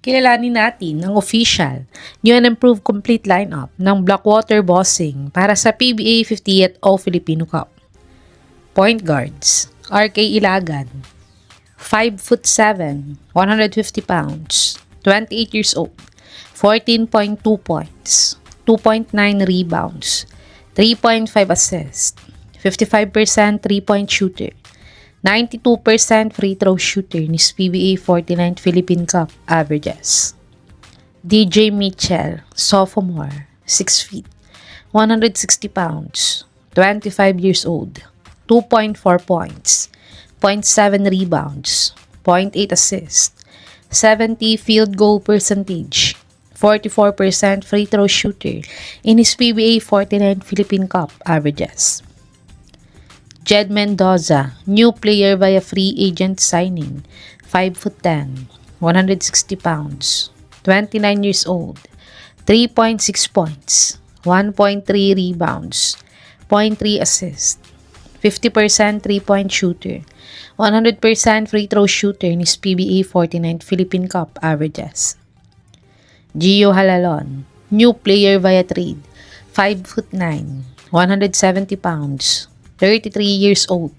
Kilalanin natin ang official, new and improved complete lineup ng Blackwater bossing para sa Pba 50th o Filipino Cup. Point guards, RK Ilagan, 5'7", 150 pounds, 28 years old, 14.2 points, 2.9 rebounds, 3.5 assists, 55% 3-point shooter, 92% free throw shooter ni Pba 49th Philippine Cup averages. DJ Mitchell, sophomore, 6 feet, 160 pounds, 25 years old, 2.4 points, 0.7 rebounds, 0.8 assists, 70 field goal percentage, 44% free throw shooter in his Pba 49th Philippine Cup averages. Jed Mendoza, new player via free agent signing, 5'10", 160 pounds, 29 years old, 3.6 points, 1.3 rebounds, 0.3 assists, 50% 3-point shooter, 100% free throw shooter in his Pba 49th Philippine Cup averages. Gio Halalon, new player via trade, 5'9", 170 pounds, 33 years old,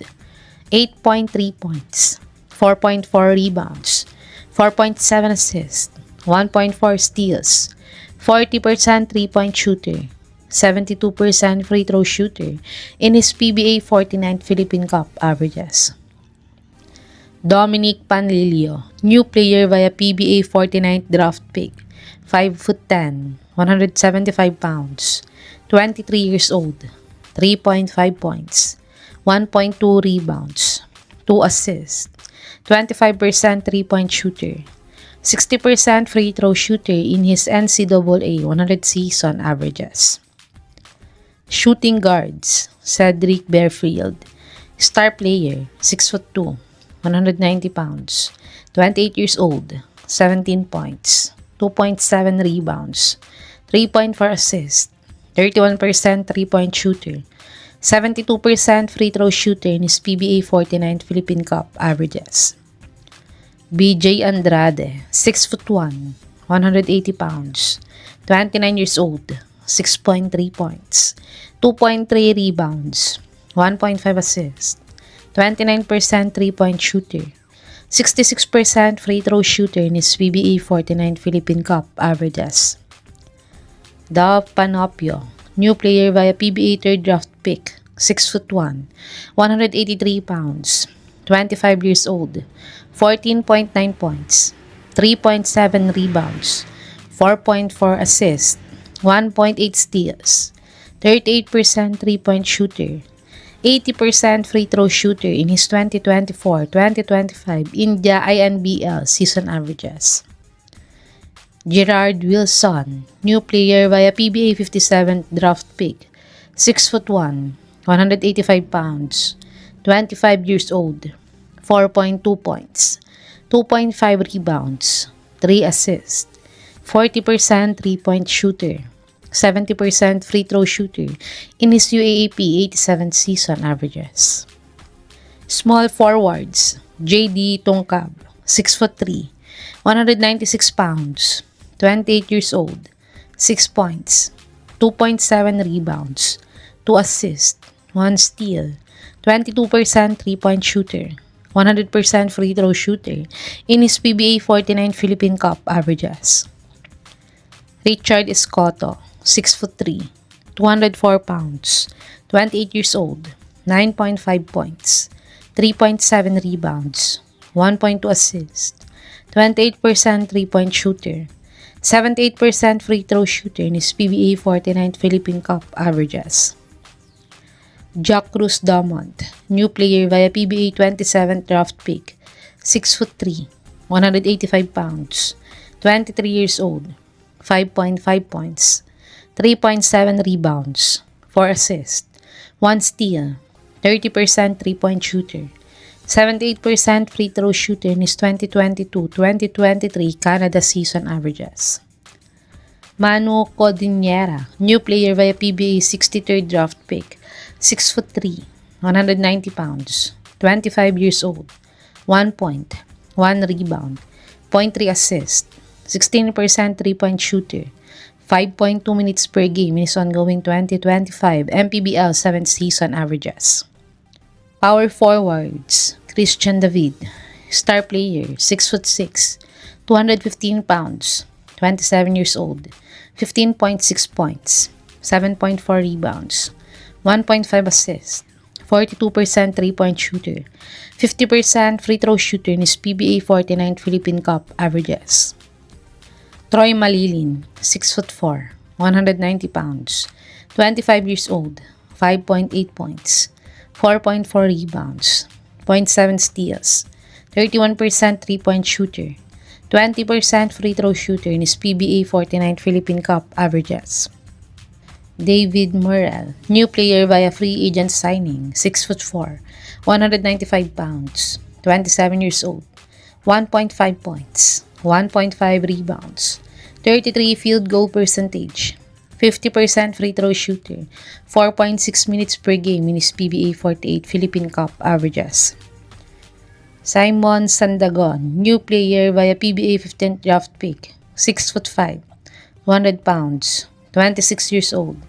8.3 points, 4.4 rebounds, 4.7 assists, 1.4 steals, 40% 3-point shooter, 72% free throw shooter in his Pba 49th Philippine Cup averages. Dominic Panlilio, new player via Pba 49th draft pick, 5'10", 175 pounds, 23 years old, 3.5 points, 1.2 rebounds, 2 assists, 25% 3-point shooter, 60% free throw shooter in his NCAA 100 season averages. Shooting guards, Cedric Bearfield, star player, 6'2", 190 pounds, 28 years old, 17 points, 2.7 rebounds, 3.4 assists, 31% 3-point shooter, 72% free throw shooter in his Pba 49th Philippine Cup averages. BJ Andrade, 6'1", 180 pounds, 29 years old, 6.3 points, 2.3 rebounds, 1.5 assists, 29% 3-point shooter, 66% free throw shooter in his Pba 49th Philippine Cup averages. Dove Panopio, new player via Pba 3rd draft pick, 6'1", 183 pounds, 25 years old, 14.9 points, 3.7 rebounds, 4.4 assists, 1.8 steals, 38% 3-point shooter, 80% free throw shooter in his 2024-2025 India INBL season averages. Gerard Wilson, new player via Pba 57th draft pick, 6'1", 185 pounds, 25 years old, 4.2 points, 2.5 rebounds, 3 assists, 40% 3-point shooter, 70% free throw shooter in his UAAP 87th season averages. Small forwards, JD Tongkab, 6'3", 196 pounds, 28 years old, 6 points, 2.7 rebounds, 2 assists, 1 steal, 22% 3-point shooter, 100% free throw shooter in his Pba 49 Philippine Cup averages. Richard Escoto, 6'3", 204 pounds, 28 years old, 9.5 points, 3.7 rebounds, 1.2 assists, 28% 3-point shooter, 78% free throw shooter in his Pba 49th Philippine Cup averages. Jack Cruz Damont, new player via Pba 27th draft pick, 6'3", 185 pounds, 23 years old, 5.5 points, 3.7 rebounds, 4 assists, 1 steal, 30% 3-point shooter, 78% free throw shooter in his 2022-2023 Canada season averages. Manu Codinera, new player via Pba 63rd draft pick, 6'3", 190 pounds, 25 years old, 1 point, 1 rebound, 0.3 assist, 16% 3-point shooter, 5.2 minutes per game in his ongoing 2025 MPBL 7th season averages. Power forwards, Christian David, star player, 6'6", 215 pounds, 27 years old, 15.6 points, 7.4 rebounds, 1.5 assists, 42% 3-point shooter, 50% free throw shooter in his PBA 49th Philippine Cup averages. Troy Malilin, 6'4", 190 pounds, 25 years old, 5.8 points, 4.4 rebounds, 0.7 steals, 31% 3-point shooter, 20% free throw shooter in his PBA 49th Philippine Cup averages. David Murrell, new player via free agent signing, 6'4", 195 pounds, 27 years old, 1.5 points, 1.5 rebounds, 33 field goal percentage, 50% free throw shooter, 4.6 minutes per game in his PBA 48 Philippine Cup averages. Simon Sandagon, new player via Pba 50th draft pick, 6'5", 100 pounds, 26 years old,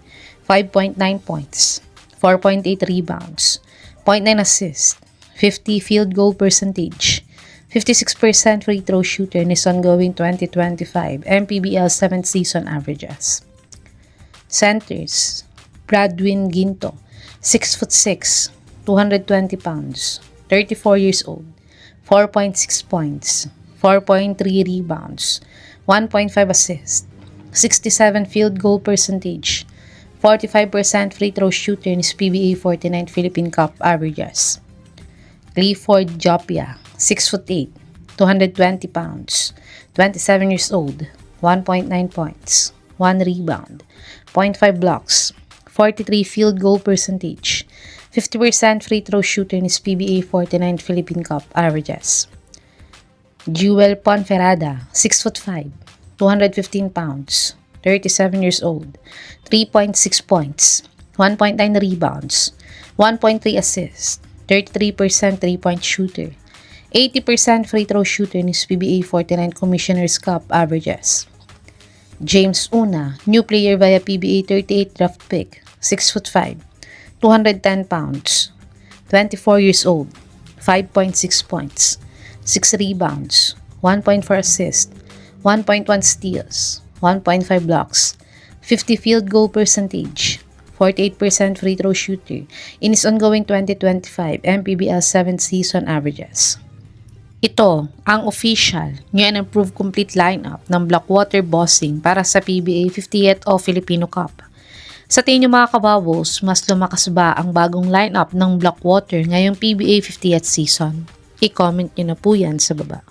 5.9 points, 4.8 rebounds, 0.9 assists, 50 field goal percentage, 56% free throw shooter in his ongoing 2025 MPBL 7th season averages. Centers, Bradwin Ginto, 6'6", 220 pounds, 34 years old, 4.6 points, 4.3 rebounds, 1.5 assists, 67 field goal percentage, 45% free throw shooter in his PBA 49th Philippine Cup averages. Clifford Jopia, 6'8", 220 pounds, 27 years old, 1.9 points, 1 rebound, 0.5 blocks, 43 field goal percentage, 50% free throw shooter in his PBA 49th Philippine Cup averages. Jewel Ponferrada, 6'5", 215 pounds, 37 years old, 3.6 points, 1.9 rebounds, 1.3 assists, 33% 3-point shooter, 80% free throw shooter in his PBA 49 Commissioner's Cup averages. James Una, new player via PBA 38 draft pick, 6'5", 210 pounds, 24 years old, 5.6 points, 6 rebounds, 1.4 assists, 1.1 steals, 1.5 blocks, 50 field goal percentage, 48% free throw shooter in his ongoing 2025 MPBL 7th season averages. Ito ang official new and improved complete lineup ng Blackwater bossing para sa PBA 50th o Filipino Cup. Sa tingin nyo mga kababos, mas lumakas ba ang bagong lineup ng Blackwater ngayong PBA 50th season? I-comment nyo na po yan sa baba.